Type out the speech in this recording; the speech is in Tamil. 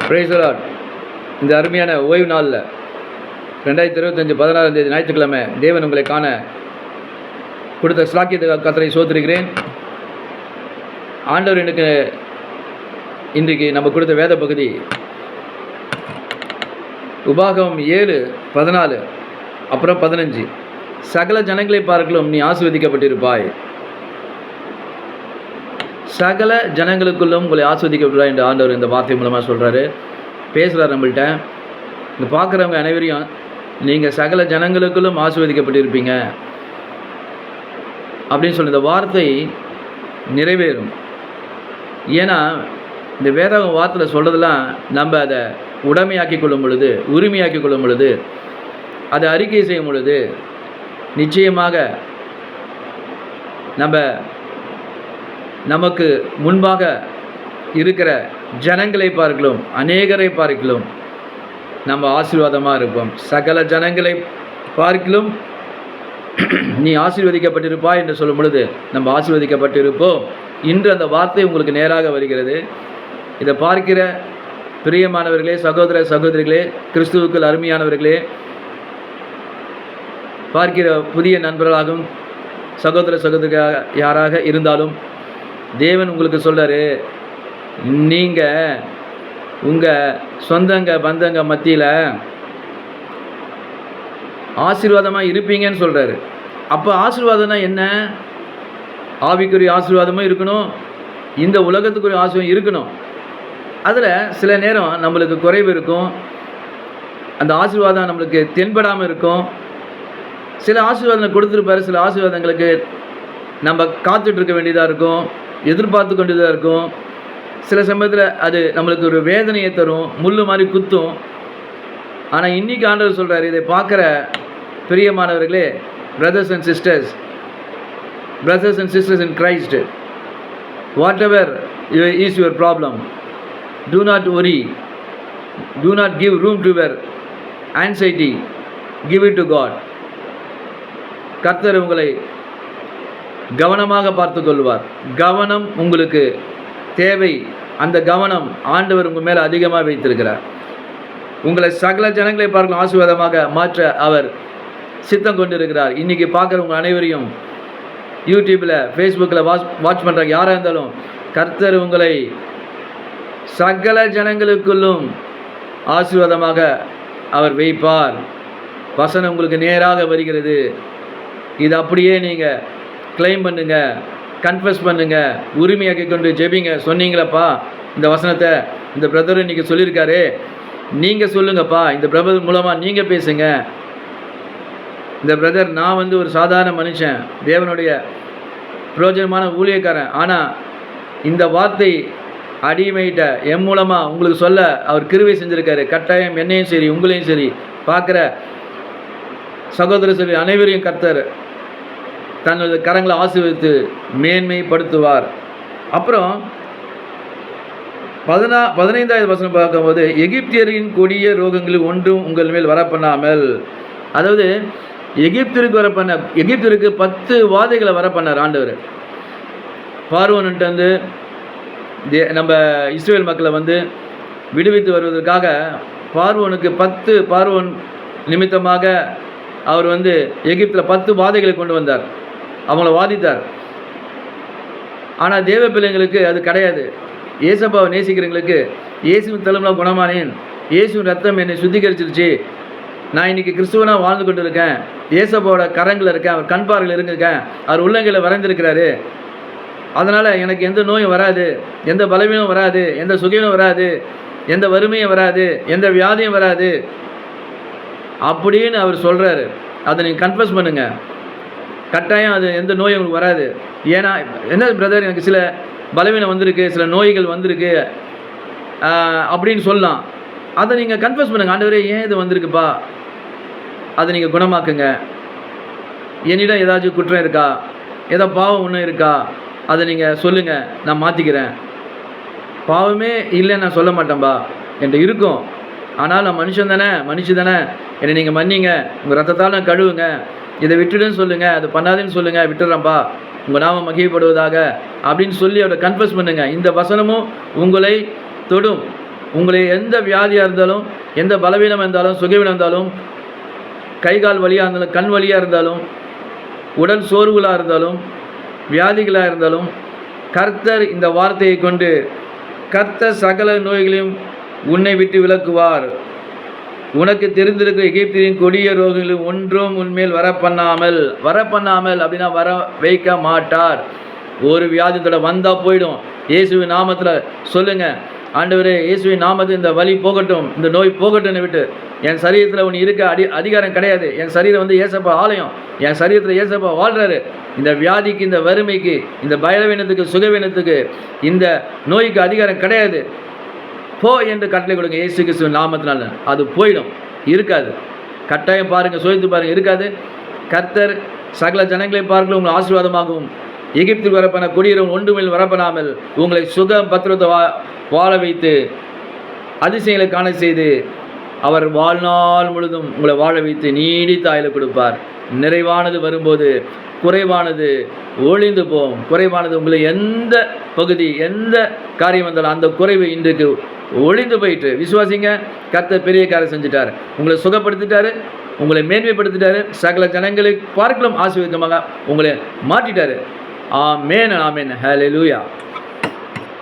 Praise the Lord. இந்த அருமையான ஓய்வு நாளில் 2025 16ஆம் தேதி ஞாயிற்றுக்கிழமை தேவன் உங்களை காண கொடுத்த ஸ்லாக்கியத்தை கர்த்தரை சோத்திருக்கிறேன். ஆண்டவர் எனக்கு இன்றைக்கு நம்ம கொடுத்த வேத பகுதி உபாகமம் 7:14 அப்புறம் 15. சகல ஜனங்களை பார்க்கலும் நீ ஆசீர்வதிக்கப்பட்டிருப்பாய். சகல ஜனங்களுக்குள்ளும் உங்களை ஆஸ்வதிக்கப்பட்டார் என்று ஆண்டவர் இந்த வார்த்தை மூலமாக சொல்கிறாரு, பேசுகிறார் நம்மள்கிட்ட. இந்த பார்க்குறவங்க அனைவரையும் நீங்கள் சகல ஜனங்களுக்குள்ளும் ஆசீர்வதிக்கப்பட்டிருப்பீங்க அப்படின்னு சொல்லி இந்த வார்த்தை நிறைவேறும். ஏன்னா இந்த வேதாகம் வார்த்தையில் சொல்கிறதெல்லாம் நம்ம அதை உடைமையாக்கி கொள்ளும் பொழுது, உரிமையாக்கி கொள்ளும் பொழுது, அதை அறிக்கை செய்யும் பொழுது நிச்சயமாக நமக்கு முன்பாக இருக்கிற ஜனங்களை பார்க்கலாம், அநேகரை பார்க்கலாம் நம்ம ஆசீர்வாதமாக இருப்போம். சகல ஜனங்களை பார்க்கலும் நீ ஆசீர்வதிக்கப்பட்டிருப்பாய் என்று சொல்லும் பொழுது நம்ம ஆசீர்வதிக்கப்பட்டிருப்போம். இன்று அந்த வார்த்தை உங்களுக்கு நேராக வருகிறது. இதை பார்க்கிற பிரியமானவர்களே, சகோதர சகோதரிகளே, கிறிஸ்துவுக்குள் அருமையானவர்களே, பார்க்கிற புதிய நண்பர்களாகவும் சகோதர சகோதரியாக யாராக இருந்தாலும் தேவன் உங்களுக்கு சொல்கிறாரு, நீங்கள் உங்கள் சொந்தங்க பந்தங்க மத்தியில் ஆசீர்வாதமாக இருப்பீங்கன்னு சொல்கிறாரு. அப்போ ஆசீர்வாதம்னா என்ன? ஆவிக்குரிய ஆசீர்வாதமும் இருக்கணும், இந்த உலகத்துக்குரிய ஆசீர்வாதம் இருக்கணும். அதில் சில நேரம் நம்மளுக்கு குறைவு இருக்கும், அந்த ஆசீர்வாதம் நம்மளுக்கு தென்படாமல் இருக்கும். சில ஆசீர்வாதங்களை கொடுத்துருப்பாரு, சில ஆசீர்வாதங்களுக்கு நம்ம காத்துட்ருக்க வேண்டியதாக இருக்கும், எதிர்பார்த்து கொண்டுதான் இருக்கும். சில சமயத்தில் அது நம்மளுக்கு ஒரு வேதனையை தரும், முள்ளு மாதிரி குத்தும். ஆனால் இன்றைக்கி ஆண்டவர் சொல்கிறார், இதை பார்க்குற பிரியமானவர்களே, brothers and sisters in Christ, whatever is your problem, do not worry, do not give room to your anxiety, give it to God. கர்த்தர் உங்களை கவனமாக பார்த்து கொள்வார். கவனம் உங்களுக்கு தேவை. அந்த கவனம் ஆண்டவர் உங்கள் மேலே அதிகமாக வைத்திருக்கிறார். உங்களை சகல ஜனங்களை பார்க்கலாம் ஆசீர்வாதமாக மாற்ற அவர் சித்தம் கொண்டிருக்கிறார். இன்றைக்கி பார்க்குற உங்கள் அனைவரையும் யூடியூப்பில், ஃபேஸ்புக்கில் வாட்ச் பண்ணுறாங்க யாராக இருந்தாலும், கர்த்தர் உங்களை சகல ஜனங்களுக்குள்ளும் ஆசீர்வாதமாக அவர் வைப்பார். வசனம் உங்களுக்கு நேராக வருகிறது. இது அப்படியே நீங்கள் கிளைம் பண்ணுங்கள், கன்ஃபஸ் பண்ணுங்கள், உரிமையாக்கி கொண்டு ஜெபிங்க. சொன்னீங்களப்பா இந்த வசனத்தை, இந்த பிரதர் இன்றைக்கி சொல்லியிருக்காரு, நீங்கள் சொல்லுங்கப்பா, இந்த பிரதர் மூலமாக நீங்கள் பேசுங்க. இந்த பிரதர், நான் ஒரு சாதாரண மனுஷன், தேவனுடைய பிரயோஜனமான ஊழியக்காரன், ஆனால் இந்த வார்த்தை அடிமையிட்ட என் மூலமாக உங்களுக்கு சொல்ல அவர் கிருபை செஞ்சுருக்காரு. கட்டாயம் என்னையும் சரி உங்களையும் சரி பார்க்குற சகோதர சரி அனைவரையும் கர்த்தர் தனது கரங்களை ஆசீர்வதித்து மேன்மைப்படுத்துவார். அப்புறம் 15வது வசனம் பார்க்கும்போது, எகிப்தியரின் கொடிய ரோகங்களில் ஒன்றும் உங்கள் மேல் வரப்பண்ணாமல், அதாவது எகிப்திற்கு 10 வாதைகளை வரப்பண்ணார் ஆண்டவர். பார்வோன்ட்டு நம்ம இஸ்ரேல் மக்களை விடுவித்து வருவதற்காக பார்வோனுக்கு 10 பார்வோன் நிமித்தமாக அவர் எகிப்தில் 10 வாதைகளை கொண்டு வந்தார், அவங்கள வாதித்தார். ஆனால் தேவ பிள்ளைங்களுக்கு அது கிடையாது. ஏசப்பாவை நேசிக்கிறவங்களுக்கு, இயேசுவின் தழும்புலாம் குணமானேன், இயேசுவின் ரத்தம் என்னை சுத்திகரிச்சிருச்சு, நான் இன்றைக்கி கிறிஸ்துவனாக வாழ்ந்து கொண்டு இருக்கேன், ஏசப்பாவோட கரங்களில் இருக்கேன், அவர் கண் பார்வையில் இருந்திருக்கேன், அவர் உள்ளங்களை வரைந்திருக்கிறாரு, அதனால் எனக்கு எந்த நோயும் வராது, எந்த பலவீனமும் வராது, எந்த சுகமும் வராது, எந்த வறுமையும் வராது, எந்த வியாதியும் வராது அப்படின்னு அவர் சொல்கிறாரு. அதை நீங்கள் கன்ஃபஸ் பண்ணுங்கள். கட்டாயம் அது எந்த நோயும் உங்களுக்கு வராது. ஏன்னா என்ன பிரதர், எனக்கு சில பலவீனம் வந்திருக்கு, சில நோய்கள் வந்திருக்கு அப்படின்னு சொல்லலாம். அதை நீங்கள் கன்ஃபஸ் பண்ணுங்கள். ஆண்டவரே, ஏன் இது வந்திருக்குப்பா, அதை நீங்கள் குணமாக்குங்க. என்னிடம் ஏதாச்சும் குற்றம் இருக்கா, ஏதோ பாவம் ஒன்றும் இருக்கா, அதை நீங்கள் சொல்லுங்கள், நான் மாற்றிக்கிறேன். பாவமே இல்லை நான் சொல்ல மாட்டேன்பா, என்கிட்ட இருக்கும், ஆனால் நான் மனுஷன் தானே, என்னை நீங்கள் மன்னிங்க, உங்கள் ரத்தத்தால் நான் கழுவுங்க, இதை விட்டுடுன்னு சொல்லுங்கள், அது பண்ணாதுன்னு சொல்லுங்கள், விட்டுடுறேன்ப்பா, உங்கள் நாம மகிழ்ப்படுவதாக அப்படின்னு சொல்லி அவரை கன்ஃபஸ் பண்ணுங்கள். இந்த வசனமும் உங்களை தொடும். உங்களை எந்த வியாதியாக இருந்தாலும், எந்த பலவீனம் இருந்தாலும், சுகவீனம் இருந்தாலும், கை கால் வலியாக இருந்தாலும், கண் வலியாக இருந்தாலும், உடல் சோர்வுகளாக இருந்தாலும், வியாதிகளாக இருந்தாலும், கர்த்தர் இந்த வார்த்தையை கொண்டு கர்த்தர் சகல நோய்களையும் உன்னை விட்டு விலக்குவார். உனக்கு தெரிந்திருக்கிற எகிப்தின் கொடிய ரோகங்களும் ஒன்றும் உன்மேல் வரப்பண்ணாமல் அப்படின்னா வர வைக்க மாட்டார். ஒரு வியாதியோட வந்தால் போயிடும். இயேசுவின் நாமத்தில் சொல்லுங்கள், ஆண்டவரே இயேசுவின் நாமத்தில் இந்த வலி போகட்டும், இந்த நோய் போகட்டும்னு விட்டு, என் சரீரத்தில் ஒன்று இருக்க அதிகாரம் கிடையாது. என் சரீரம் வந்து ஏசப்பா ஆலயம், என் சரீரத்தில் ஏசப்பா வாழ்கிறாரு. இந்த வியாதிக்கு, இந்த வறுமைக்கு, இந்த பலவீனத்துக்கு, சுகவீனத்துக்கு, இந்த நோய்க்கு அதிகாரம் கிடையாது. போ என்று கட்டளை கொடுங்க இயேசு கிறிஸ்துவின் நாமத்தினால. அது போயிடும், இருக்காது. கட்டாயம் பாருங்கள், சோதித்து பாருங்கள், இருக்காது. கர்த்தர் சகல ஜனங்களை பார்க்கல உங்கள் ஆசீர்வாதமாகவும் எகிப்தில் வரப்பன கொடியரும் ஒன்றுமேல் வரப்படாமல் உங்களை சுகம் பத்திரத்தை வாழ வைத்து அதிசயங்களை காண செய்து அவர் வாழ்நாள் முழுதும் உங்களை வாழ வைத்து நீடித்த ஆயுளை கொடுப்பார். நிறைவானது வரும்போது குறைவானது ஒழிந்து போகும். குறைவானது உங்களை எந்த பகுதி, எந்த காரியம் வந்தாலும் அந்த குறைவு இன்றைக்கு ஒழிந்து போயிட்டு விசுவாசிங்க. கர்த்தர் பெரிய காரியம் செஞ்சுட்டார், உங்களை சுகப்படுத்திட்டாரு, உங்களை மேன்மைப்படுத்திட்டாரு, சகல ஜனங்களை பார்க்கலாம் ஆசீர்வாதமாக உங்களை மாற்றிட்டாரு. ஆமென், ஆமென், ஹல்லேலூயா.